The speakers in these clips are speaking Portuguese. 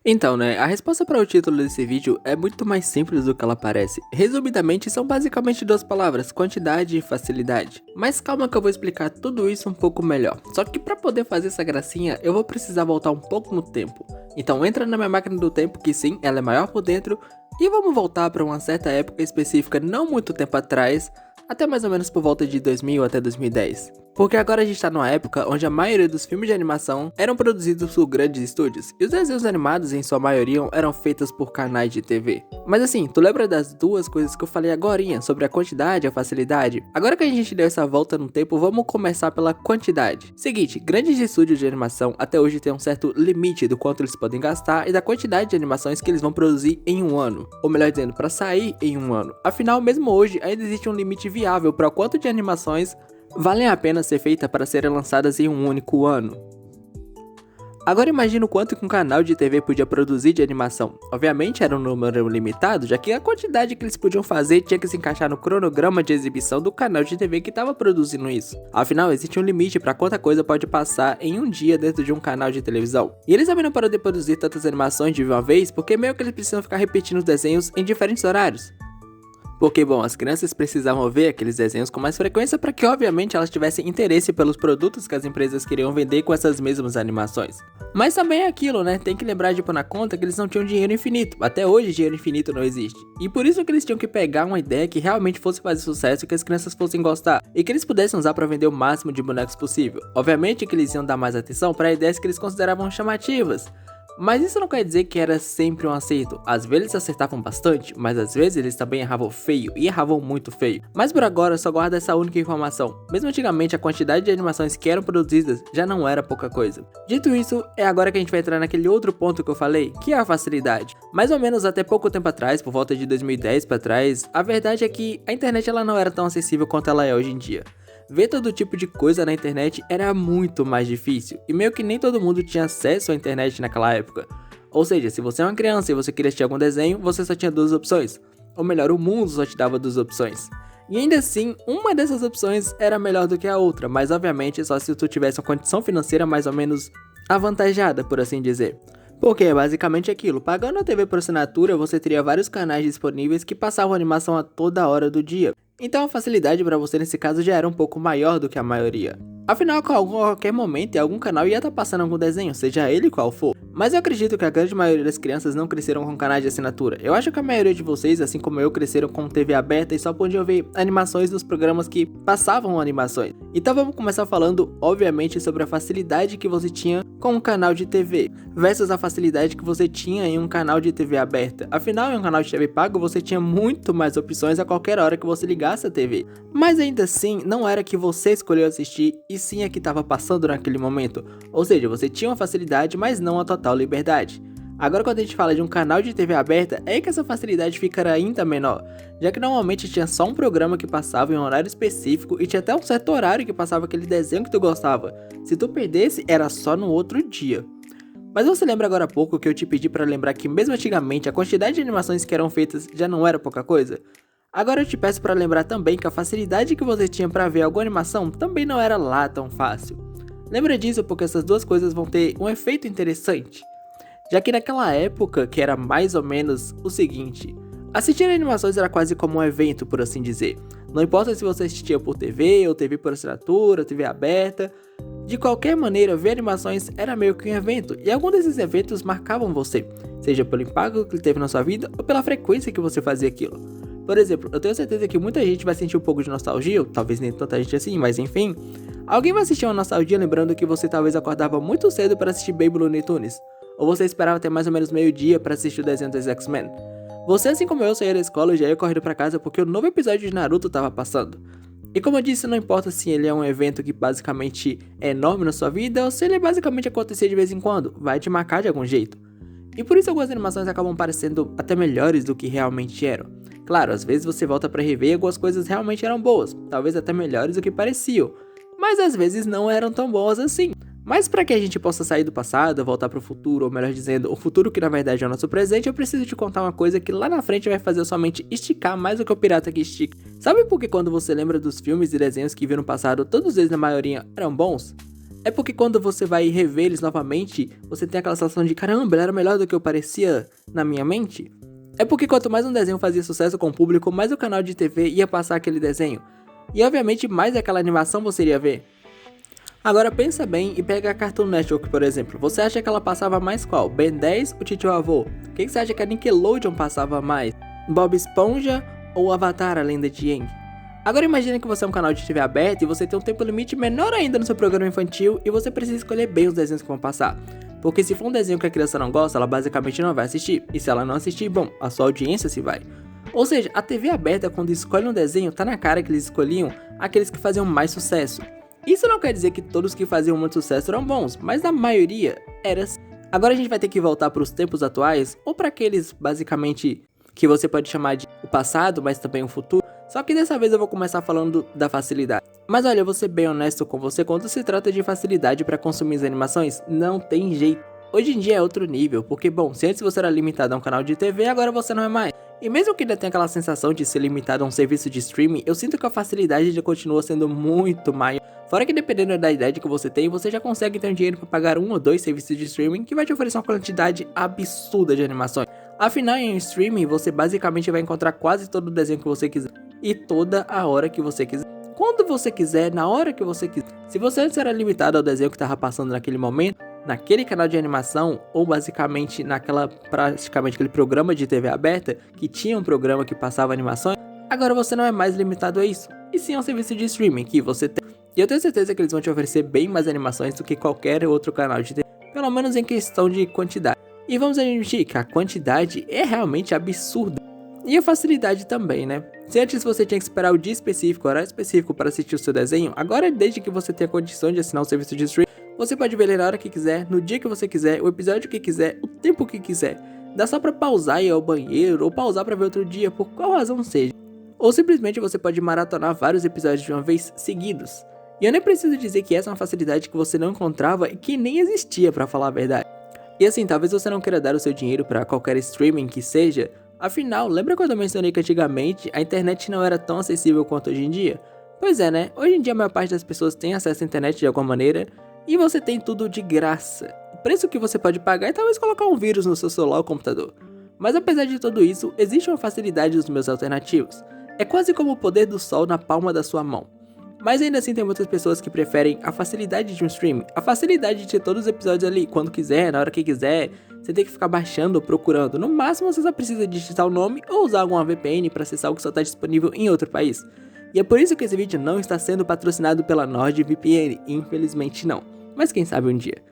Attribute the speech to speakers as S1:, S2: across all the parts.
S1: Então, né, a resposta para o título desse vídeo é muito mais simples do que ela parece. Resumidamente, são basicamente duas palavras, quantidade e facilidade. Mas calma que eu vou explicar tudo isso um pouco melhor. Só que para poder fazer essa gracinha, eu vou precisar voltar um pouco no tempo. Então entra na minha máquina do tempo, que sim, ela é maior por dentro, e vamos voltar para uma certa época específica não muito tempo atrás, até mais ou menos por volta de 2000 até 2010. Porque agora a gente tá numa época onde a maioria dos filmes de animação eram produzidos por grandes estúdios, e os desenhos animados em sua maioria eram feitos por canais de TV. Mas assim, tu lembra das duas coisas que eu falei agorinha, sobre a quantidade e a facilidade? Agora que a gente deu essa volta no tempo, vamos começar pela quantidade. Seguinte, grandes estúdios de animação até hoje têm um certo limite do quanto eles podem gastar e da quantidade de animações que eles vão produzir em um ano. Ou melhor dizendo, para sair em um ano. Afinal, mesmo hoje, ainda existe um limite viável para o quanto de animações valem a pena ser feitas para serem lançadas em um único ano. Agora imagina o quanto que um canal de TV podia produzir de animação. Obviamente era um número limitado, já que a quantidade que eles podiam fazer tinha que se encaixar no cronograma de exibição do canal de TV que estava produzindo isso. Afinal, existe um limite para quanta coisa pode passar em um dia dentro de um canal de televisão. E eles também não podem produzir tantas animações de uma vez, porque meio que eles precisam ficar repetindo os desenhos em diferentes horários. Porque, bom, as crianças precisavam ver aqueles desenhos com mais frequência para que, obviamente, elas tivessem interesse pelos produtos que as empresas queriam vender com essas mesmas animações. Mas também é aquilo, né? Tem que lembrar de pôr na conta que eles não tinham dinheiro infinito. Até hoje, dinheiro infinito não existe. E por isso que eles tinham que pegar uma ideia que realmente fosse fazer sucesso e que as crianças fossem gostar. E que eles pudessem usar para vender o máximo de bonecos possível. Obviamente que eles iam dar mais atenção para ideias que eles consideravam chamativas. Mas isso não quer dizer que era sempre um acerto. Às vezes eles acertavam bastante, mas às vezes eles também erravam feio, e erravam muito feio. Mas por agora só guarda essa única informação. Mesmo antigamente a quantidade de animações que eram produzidas já não era pouca coisa. Dito isso, é agora que a gente vai entrar naquele outro ponto que eu falei, que é a facilidade. Mais ou menos até pouco tempo atrás, por volta de 2010 para trás, a verdade é que a internet ela não era tão acessível quanto ela é hoje em dia. Ver todo tipo de coisa na internet era muito mais difícil, e meio que nem todo mundo tinha acesso à internet naquela época. Ou seja, se você é uma criança e você queria assistir algum desenho, você só tinha duas opções. Ou melhor, o mundo só te dava duas opções. E ainda assim, uma dessas opções era melhor do que a outra, mas obviamente só se tu tivesse uma condição financeira mais ou menos avantajada, por assim dizer. Porque é basicamente aquilo, pagando a TV por assinatura, você teria vários canais disponíveis que passavam animação a toda hora do dia. Então a facilidade para você nesse caso já era um pouco maior do que a maioria. Afinal, a qualquer momento em algum canal ia estar passando algum desenho, seja ele qual for. Mas eu acredito que a grande maioria das crianças não cresceram com canais de assinatura. Eu acho que a maioria de vocês, assim como eu, cresceram com TV aberta e só podiam ver animações nos programas que passavam animações. Então vamos começar falando, obviamente, sobre a facilidade que você tinha com um canal de TV versus a facilidade que você tinha em um canal de TV aberta. Afinal, em um canal de TV pago, você tinha muito mais opções a qualquer hora que você ligasse a TV. Mas ainda assim, não era que você escolheu assistir e sim a que estava passando naquele momento. Ou seja, você tinha uma facilidade, mas não a total liberdade. Agora quando a gente fala de um canal de TV aberta, é que essa facilidade fica ainda menor, já que normalmente tinha só um programa que passava em um horário específico e tinha até um certo horário que passava aquele desenho que tu gostava. Se tu perdesse, era só no outro dia. Mas você lembra agora há pouco que eu te pedi para lembrar que mesmo antigamente a quantidade de animações que eram feitas já não era pouca coisa? Agora eu te peço para lembrar também que a facilidade que você tinha para ver alguma animação também não era lá tão fácil. Lembra disso porque essas duas coisas vão ter um efeito interessante. Já que naquela época, que era mais ou menos o seguinte, assistir animações era quase como um evento, por assim dizer. Não importa se você assistia por TV, ou TV por assinatura, TV aberta, de qualquer maneira, ver animações era meio que um evento, e alguns desses eventos marcavam você, seja pelo impacto que ele teve na sua vida, ou pela frequência que você fazia aquilo. Por exemplo, eu tenho certeza que muita gente vai sentir um pouco de nostalgia, ou talvez nem tanta gente assim, mas enfim. Alguém vai assistir uma nostalgia lembrando que você talvez acordava muito cedo para assistir Baby Looney Tunes, ou você esperava até mais ou menos meio-dia para assistir o desenho dos X-Men. Você, assim como eu, saía da escola e já ia correndo para casa porque o novo episódio de Naruto estava passando. E como eu disse, não importa se ele é um evento que basicamente é enorme na sua vida ou se ele basicamente acontecer de vez em quando, vai te marcar de algum jeito. E por isso algumas animações acabam parecendo até melhores do que realmente eram. Claro, às vezes você volta para rever e algumas coisas realmente eram boas, talvez até melhores do que pareciam, mas às vezes não eram tão boas assim. Mas para que a gente possa sair do passado, voltar para o futuro, ou melhor dizendo, o futuro que na verdade é o nosso presente, eu preciso te contar uma coisa que lá na frente vai fazer sua mente esticar mais do que o pirata que estica. Sabe por que quando você lembra dos filmes e desenhos que viram no passado, todos eles na maioria eram bons? É porque quando você vai rever eles novamente, você tem aquela sensação de caramba, ele era melhor do que eu parecia na minha mente? É porque quanto mais um desenho fazia sucesso com o público, mais o canal de TV ia passar aquele desenho. E obviamente mais aquela animação você iria ver. Agora pensa bem e pega a Cartoon Network, por exemplo. Você acha que ela passava mais qual? Ben 10 ou Titio Avô? O que você acha que a Nickelodeon passava mais? Bob Esponja ou Avatar, a Lenda de Aang? Agora imagine que você é um canal de TV aberto e você tem um tempo limite menor ainda no seu programa infantil e você precisa escolher bem os desenhos que vão passar. Porque se for um desenho que a criança não gosta, ela basicamente não vai assistir. E se ela não assistir, bom, a sua audiência se vai. Ou seja, a TV aberta quando escolhe um desenho, tá na cara que eles escolhiam aqueles que faziam mais sucesso. Isso não quer dizer que todos que faziam muito sucesso eram bons, mas a maioria era assim. Agora a gente vai ter que voltar para os tempos atuais, ou para aqueles basicamente que você pode chamar de o passado, mas também o futuro. Só que dessa vez eu vou começar falando da facilidade. Mas olha, eu vou ser bem honesto com você, quando se trata de facilidade para consumir as animações, não tem jeito. Hoje em dia é outro nível, porque bom, se antes você era limitado a um canal de TV, agora você não é mais. E mesmo que ainda tenha aquela sensação de ser limitado a um serviço de streaming, eu sinto que a facilidade ainda continua sendo muito maior. Fora que dependendo da idade que você tem, você já consegue ter um dinheiro para pagar um ou dois serviços de streaming que vai te oferecer uma quantidade absurda de animações. Afinal, em streaming, você basicamente vai encontrar quase todo o desenho que você quiser e toda a hora que você quiser. Quando você quiser, na hora que você quiser. Se você antes era limitado ao desenho que estava passando naquele momento, naquele canal de animação, ou basicamente praticamente aquele programa de TV aberta, que tinha um programa que passava animações, agora você não é mais limitado a isso, e sim a um serviço de streaming que você tem. E eu tenho certeza que eles vão te oferecer bem mais animações do que qualquer outro canal de TV, pelo menos em questão de quantidade. E vamos admitir que a quantidade é realmente absurda. E a facilidade também, né? Se antes você tinha que esperar o dia específico, o horário específico para assistir o seu desenho, agora desde que você tem a condição de assinar um serviço de streaming, você pode ver ele na hora que quiser, no dia que você quiser, o episódio que quiser, o tempo que quiser. Dá só pra pausar e ir ao banheiro, ou pausar pra ver outro dia, por qual razão seja. Ou simplesmente você pode maratonar vários episódios de uma vez seguidos. E eu nem preciso dizer que essa é uma facilidade que você não encontrava e que nem existia, pra falar a verdade. E assim, talvez você não queira dar o seu dinheiro pra qualquer streaming que seja. Afinal, lembra quando eu mencionei que antigamente a internet não era tão acessível quanto hoje em dia? Pois é, né? Hoje em dia a maior parte das pessoas tem acesso à internet de alguma maneira e você tem tudo de graça. O preço que você pode pagar é talvez colocar um vírus no seu celular ou computador. Mas apesar de tudo isso, existe uma facilidade dos meus alternativos. É quase como o poder do sol na palma da sua mão. Mas ainda assim tem muitas pessoas que preferem a facilidade de um streaming, a facilidade de ter todos os episódios ali, quando quiser, na hora que quiser, sem ter que ficar baixando ou procurando. No máximo você só precisa digitar o nome ou usar alguma VPN para acessar o que só está disponível em outro país. E é por isso que esse vídeo não está sendo patrocinado pela NordVPN, infelizmente não, mas quem sabe um dia.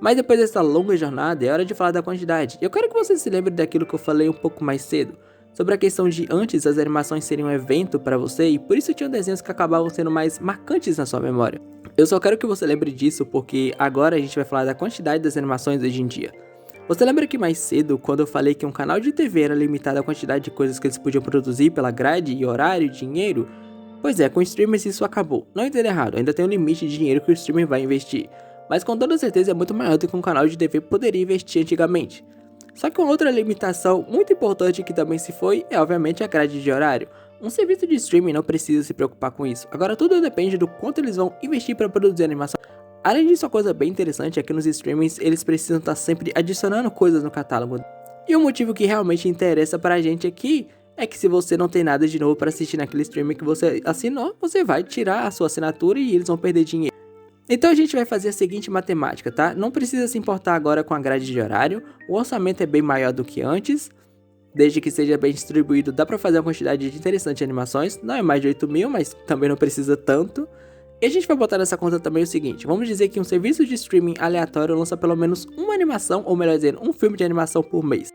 S1: Mas depois dessa longa jornada é hora de falar da quantidade. Eu quero que você se lembre daquilo que eu falei um pouco mais cedo, sobre a questão de antes as animações serem um evento para você e por isso tinham desenhos que acabavam sendo mais marcantes na sua memória. Eu só quero que você lembre disso porque agora a gente vai falar da quantidade das animações hoje em dia. Você lembra que mais cedo, quando eu falei que um canal de TV era limitado à quantidade de coisas que eles podiam produzir pela grade e horário e dinheiro? Pois é, com streamers isso acabou. Não entenda errado, ainda tem um limite de dinheiro que o streamer vai investir, mas com toda certeza é muito maior do que um canal de TV poderia investir antigamente. Só que uma outra limitação muito importante que também se foi é obviamente a grade de horário. Um serviço de streaming não precisa se preocupar com isso, agora tudo depende do quanto eles vão investir para produzir animação. Além disso, uma coisa bem interessante é que nos streamings eles precisam estar sempre adicionando coisas no catálogo. E o motivo que realmente interessa pra gente aqui é que se você não tem nada de novo para assistir naquele streaming que você assinou, você vai tirar a sua assinatura e eles vão perder dinheiro. Então a gente vai fazer a seguinte matemática, tá? Não precisa se importar agora com a grade de horário, o orçamento é bem maior do que antes, desde que seja bem distribuído dá pra fazer uma quantidade de interessantes animações, não é mais de 8 mil, mas também não precisa tanto. E a gente vai botar nessa conta também o seguinte, vamos dizer que um serviço de streaming aleatório lança pelo menos uma animação, ou melhor dizendo, um filme de animação por mês.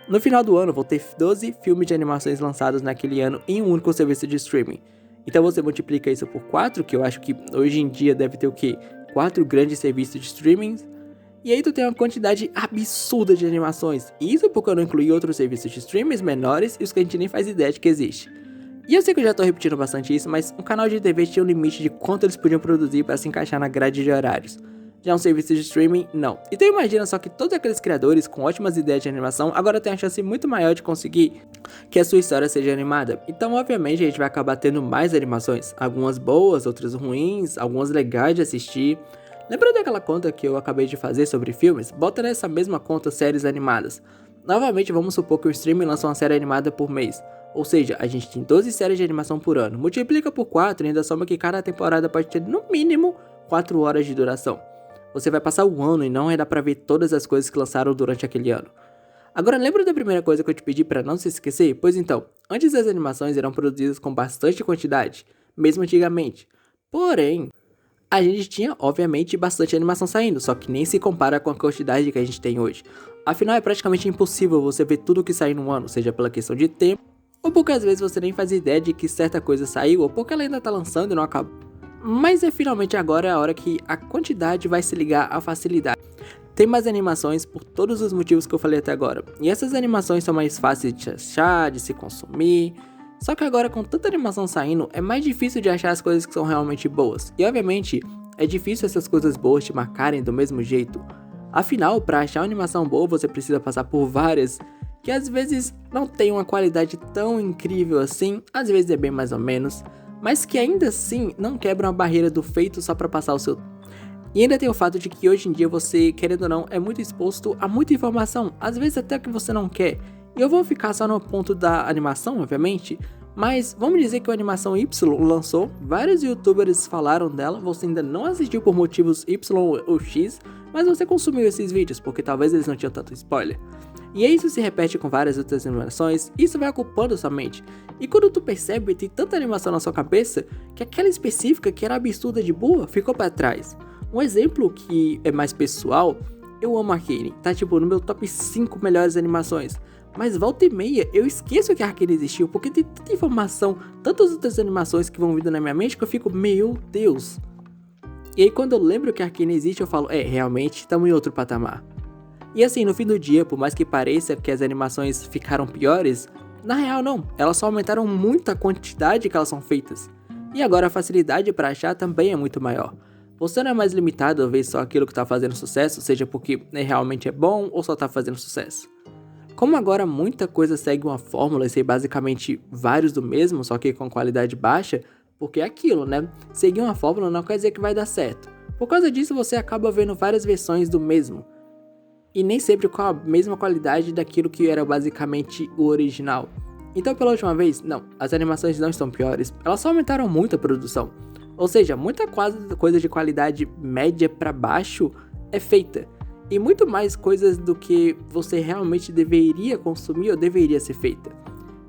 S1: No final do ano vão ter 12 filmes de animações lançados naquele ano em um único serviço de streaming. Então você multiplica isso por 4, que eu acho que hoje em dia deve ter o quê? 4 grandes serviços de streaming. E aí tu tem uma quantidade absurda de animações. E isso porque eu não incluí outros serviços de streaming menores e os que a gente nem faz ideia de que existe. E eu sei que eu já tô repetindo bastante isso, mas um canal de TV tinha um limite de quanto eles podiam produzir para se encaixar na grade de horários. Já um serviço de streaming, não. Então imagina só que todos aqueles criadores com ótimas ideias de animação agora tem a chance muito maior de conseguir que a sua história seja animada. Então obviamente a gente vai acabar tendo mais animações. Algumas boas, outras ruins, algumas legais de assistir. Lembra daquela conta que eu acabei de fazer sobre filmes? Bota nessa mesma conta séries animadas. Novamente, vamos supor que o streaming lança uma série animada por mês. Ou seja, a gente tem 12 séries de animação por ano. Multiplica por 4 e ainda soma que cada temporada pode ter no mínimo 4 horas de duração. Você vai passar o ano e não vai dar pra ver todas as coisas que lançaram durante aquele ano. Agora, lembra da primeira coisa que eu te pedi pra não se esquecer? Pois então, antes as animações eram produzidas com bastante quantidade, mesmo antigamente. Porém, a gente tinha, obviamente, bastante animação saindo, só que nem se compara com a quantidade que a gente tem hoje. Afinal, é praticamente impossível você ver tudo que sai num ano, seja pela questão de tempo, ou porque às vezes você nem faz ideia de que certa coisa saiu, ou porque ela ainda tá lançando e não acabou. Mas é finalmente agora a hora que a quantidade vai se ligar à facilidade. Tem mais animações por todos os motivos que eu falei até agora. E essas animações são mais fáceis de achar, de se consumir. Só que agora com tanta animação saindo, é mais difícil de achar as coisas que são realmente boas. E obviamente, é difícil essas coisas boas te marcarem do mesmo jeito. Afinal, para achar uma animação boa, você precisa passar por várias, que às vezes não tem uma qualidade tão incrível assim, às vezes é bem mais ou menos, mas que ainda assim não quebram a barreira do feito só para passar o seu. E ainda tem o fato de que hoje em dia você, querendo ou não, é muito exposto a muita informação, às vezes até que você não quer. E eu vou ficar só no ponto da animação, obviamente, mas vamos dizer que a animação Y lançou, vários youtubers falaram dela, você ainda não assistiu por motivos Y ou X, mas você consumiu esses vídeos, porque talvez eles não tinham tanto spoiler. E aí isso se repete com várias outras animações, isso vai ocupando sua mente. E quando tu percebe, tem tanta animação na sua cabeça, que aquela específica que era absurda de boa, ficou pra trás. Um exemplo que é mais pessoal, eu amo Arcane, tá tipo no meu top 5 melhores animações. Mas volta e meia, eu esqueço que a Arcane existiu, porque tem tanta informação, tantas outras animações que vão vindo na minha mente que eu fico, meu Deus. E aí quando eu lembro que a Arcane existe, eu falo, realmente, estamos em outro patamar. E assim, no fim do dia, por mais que pareça que as animações ficaram piores, na real não, elas só aumentaram muito a quantidade que elas são feitas. E agora a facilidade para achar também é muito maior. Você não é mais limitado a ver só aquilo que tá fazendo sucesso, seja porque realmente é bom ou só tá fazendo sucesso. Como agora muita coisa segue uma fórmula e sei basicamente vários do mesmo, só que com qualidade baixa, porque é aquilo, né? Seguir uma fórmula não quer dizer que vai dar certo. Por causa disso você acaba vendo várias versões do mesmo. E nem sempre com a mesma qualidade daquilo que era basicamente o original. Então pela última vez, não, as animações não estão piores, elas só aumentaram muito a produção. Ou seja, muita coisa de qualidade média pra baixo é feita. E muito mais coisas do que você realmente deveria consumir ou deveria ser feita.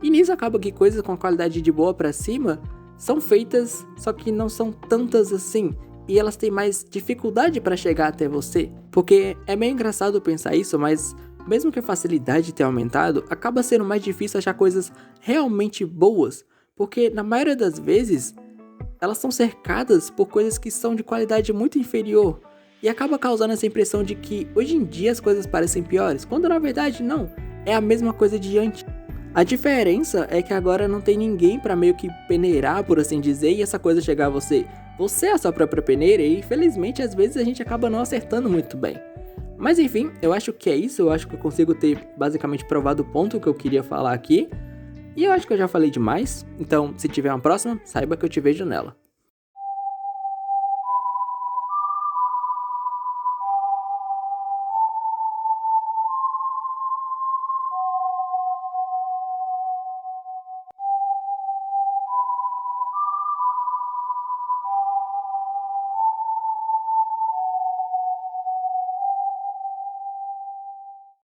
S1: E nisso acaba que coisas com qualidade de boa pra cima são feitas, só que não são tantas assim. E elas têm mais dificuldade para chegar até você. Porque é meio engraçado pensar isso, mas mesmo que a facilidade tenha aumentado, acaba sendo mais difícil achar coisas realmente boas. Porque na maioria das vezes, elas são cercadas por coisas que são de qualidade muito inferior. E acaba causando essa impressão de que hoje em dia as coisas parecem piores, quando na verdade não, é a mesma coisa de antes. A diferença é que agora não tem ninguém pra meio que peneirar, por assim dizer, e essa coisa chegar a você. Você é a sua própria peneira e infelizmente às vezes a gente acaba não acertando muito bem. Mas enfim, eu acho que é isso, eu acho que eu consigo ter basicamente provado o ponto que eu queria falar aqui. E eu acho que eu já falei demais, então se tiver uma próxima, saiba que eu te vejo nela.